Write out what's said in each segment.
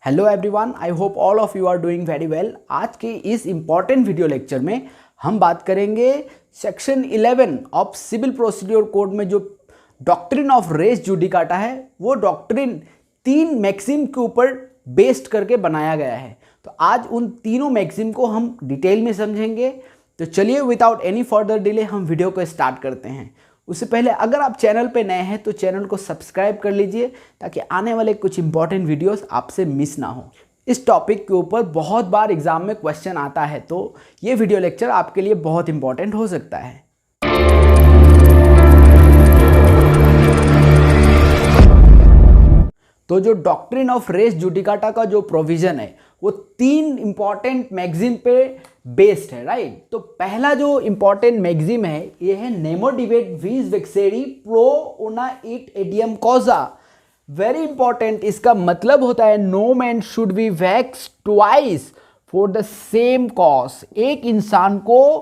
Hello everyone, I hope all of you are doing very well. आज के इस important video lecture में हम बात करेंगे section 11 of civil procedure code में जो डॉक्ट्रिन ऑफ रेस जुडिकाटा है, वो डॉक्ट्रिन 3 मैक्सिम के ऊपर बेस्ड करके बनाया गया है। तो आज उन तीनों मैक्सिम को हम डिटेल में समझेंगे। तो चलिए विदाउट एनी फर्दर डिले हम वीडियो को स्टार्ट करते हैं। उससे पहले अगर आप चैनल पे नए हैं तो चैनल को सब्सक्राइब कर लीजिए ताकि आने वाले कुछ इंपॉर्टेंट वीडियोस आपसे मिस ना हो। इस टॉपिक के ऊपर बहुत बार एग्जाम में क्वेश्चन आता है, तो ये वीडियो लेक्चर आपके लिए बहुत इंपॉर्टेंट हो सकता है। तो जो डॉक्ट्रिन ऑफ रेस जुडिकाटा का जो प्रोविजन है वो 3 इंपॉर्टेंट मैक्सिम पे बेस्ड है, राइट। तो पहला जो इंपॉर्टेंट मैक्सिम है ये है नेमो डिबेट वीज वेक्सेरी प्रो उना इट एडियम कॉजा। वेरी इंपॉर्टेंट, इसका मतलब होता है no man should be vexed twice for the same cause. एक इंसान को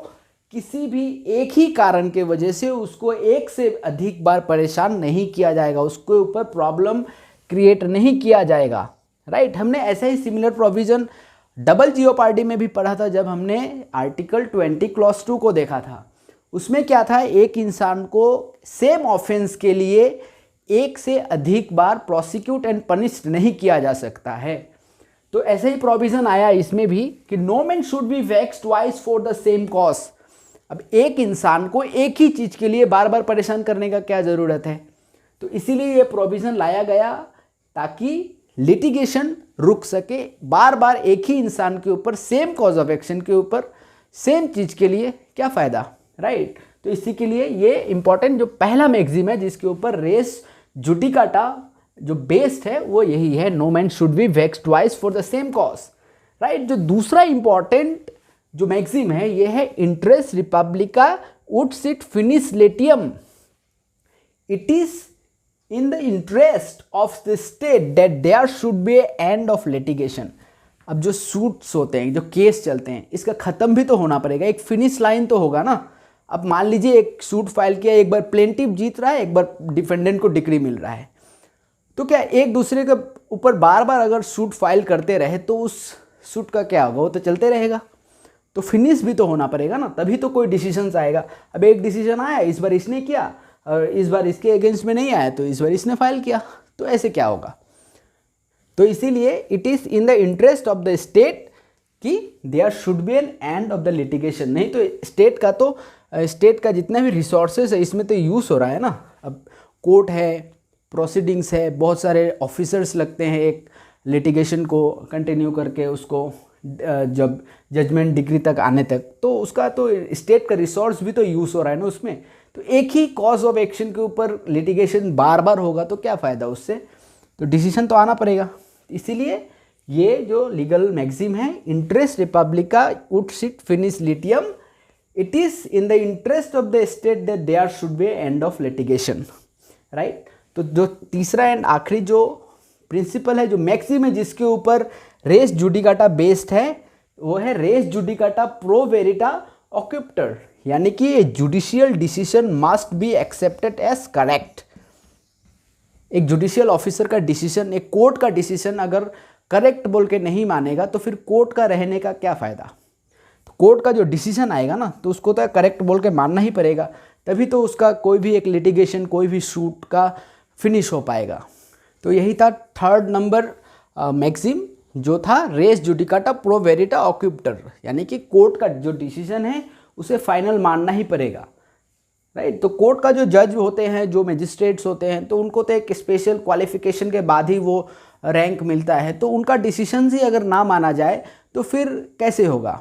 किसी भी एक ही कारण के वजह से उसको एक से अधिक बार परेशान नहीं किया जाएगा, उसके ऊपर प्रॉब्लम क्रिएट नहीं किया जाएगा, राइट। हमने ऐसा ही सिमिलर प्रोविजन डबल जीओपार्डी में भी पढ़ा था जब हमने आर्टिकल 20 क्लॉज 2 को देखा था। उसमें क्या था, एक इंसान को सेम ऑफेंस के लिए एक से अधिक बार प्रोसिक्यूट एंड पनिश्ड नहीं किया जा सकता है। तो ऐसे ही प्रोविजन आया इसमें भी कि no man should be vexed twice for the same cause. अब एक इंसान को एक ही चीज के लिए बार बार परेशान करने का क्या जरूरत है, तो इसीलिए ये प्रोविजन लाया गया ताकि लिटिगेशन रुक सके। बार बार एक ही इंसान के ऊपर सेम कॉज ऑफ एक्शन के ऊपर सेम चीज के लिए क्या फायदा, राइट। तो इसी के लिए ये इंपॉर्टेंट जो पहला मैक्सिम है जिसके ऊपर रेस जुडिकाटा जो बेस्ड है वो यही है, no man should be vexed twice for the same cause, right. जो दूसरा इंपॉर्टेंट जो मैक्सिम है ये है इंटरेस्ट रिपब्लिका उड सिट फिनिस लेटियम। It is in the interest of the state that there should be an end of litigation। अब जो सूट्स होते हैं, जो केस चलते हैं, इसका ख़त्म भी तो होना पड़ेगा, एक फिनिश लाइन तो होगा ना। अब मान लीजिए एक सूट फाइल किया, एक बार प्लेंटिव जीत रहा है, एक बार डिफेंडेंट को डिक्री मिल रहा है, तो क्या एक दूसरे के ऊपर बार बार अगर सूट फाइल करते रहे तो उस सूट का क्या होगा, वो तो चलते रहेगा। तो फिनिश भी तो होना पड़ेगा ना, तभी तो कोई डिसीजन आएगा। अब एक डिसीजन आया, इस बार इसने किया और इस बार इसके अगेंस्ट में नहीं आया तो इस बार इसने फाइल किया, तो ऐसे क्या होगा। तो इसीलिए it is in the interest of the state कि there should be an end of the litigation. नहीं तो स्टेट का जितने भी रिसोर्सेज है इसमें तो यूज़ हो रहा है ना। अब कोर्ट है, प्रोसीडिंग्स है, बहुत सारे ऑफिसर्स लगते हैं एक लिटिगेशन को कंटिन्यू करके उसको जब जजमेंट डिग्री तक आने तक, तो उसका तो स्टेट का रिसोर्स भी तो यूज़ हो रहा है ना उसमें। तो एक ही कॉज ऑफ एक्शन के ऊपर लिटिगेशन बार बार होगा तो क्या फ़ायदा उससे, तो डिसीजन तो आना पड़ेगा। इसीलिए ये जो लीगल मैक्सिम है, इंटरेस्ट रिपब्लिका उड सिट फिनिस लिटियम, it is in the interest of the state that there should be end of litigation, right. तो जो तीसरा एंड आखिरी जो प्रिंसिपल है, जो मैक्सिम है जिसके ऊपर रेस जुडिकाटा बेस्ड है, वो है res judicata pro veritate accipitur, यानी कि a judicial decision must be accepted as correct. एक जुडिशियल ऑफिसर का डिसीजन, एक कोर्ट का डिसीजन अगर करेक्ट बोल के नहीं मानेगा तो फिर कोर्ट का रहने का क्या फ़ायदा। तो कोर्ट का जो डिसीजन आएगा ना तो उसको तो करेक्ट बोल के मानना ही पड़ेगा, तभी तो उसका कोई भी एक लिटिगेशन, कोई भी सूट का फिनिश हो पाएगा। तो यही था थर्ड नंबर मैक्सिम जो था race judicata pro veritate accipitur, यानी कि कोर्ट का जो डिसीजन है उसे फाइनल मानना ही पड़ेगा, राइट। तो कोर्ट का जो जज होते हैं, जो मजिस्ट्रेट्स होते हैं, तो उनको तो एक स्पेशल क्वालिफिकेशन के बाद ही वो रैंक मिलता है, तो उनका डिसीजन ही अगर ना माना जाए तो फिर कैसे होगा,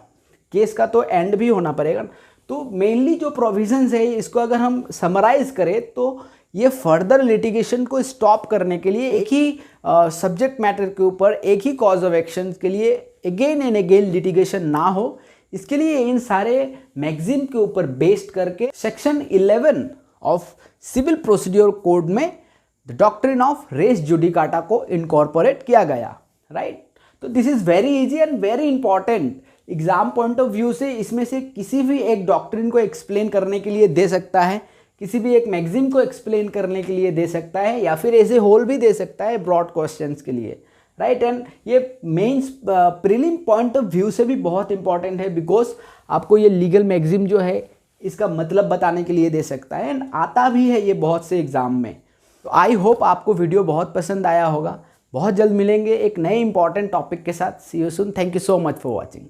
केस का तो एंड भी होना पड़ेगा। तो मेनली जो प्रोविजंस है इसको अगर हम समराइज करें तो ये फर्दर लिटिगेशन को स्टॉप करने के लिए, एक ही सब्जेक्ट मैटर के ऊपर एक ही कॉज ऑफ एक्शन के लिए अगेन एंड अगेन लिटिगेशन ना हो, इसके लिए इन सारे मैक्सिम के ऊपर बेस्ड करके section 11 of civil procedure code में द डॉक्ट्रिन ऑफ रेस जुडिकाटा को इनकॉर्पोरेट किया गया, राइट। तो this is very easy and very important. Exam point of view से इसमें से किसी भी एक डॉक्ट्रिन को एक्सप्लेन करने के लिए दे सकता है, किसी भी एक मैक्सिम को एक्सप्लेन करने के लिए दे सकता है, या फिर एज ए होल भी दे सकता है ब्रॉड क्वेश्चंस के लिए, राइट। एंड ये mains prelim point of view से भी बहुत इंपॉर्टेंट है, बिकॉज आपको ये लीगल मैगजीन जो है इसका मतलब बताने के लिए दे सकता है, एंड आता भी है ये बहुत से एग्जाम में। तो आई होप आपको वीडियो बहुत पसंद आया होगा। बहुत जल्द मिलेंगे एक नए इंपॉर्टेंट टॉपिक के साथ। See you soon. Thank you so much for watching.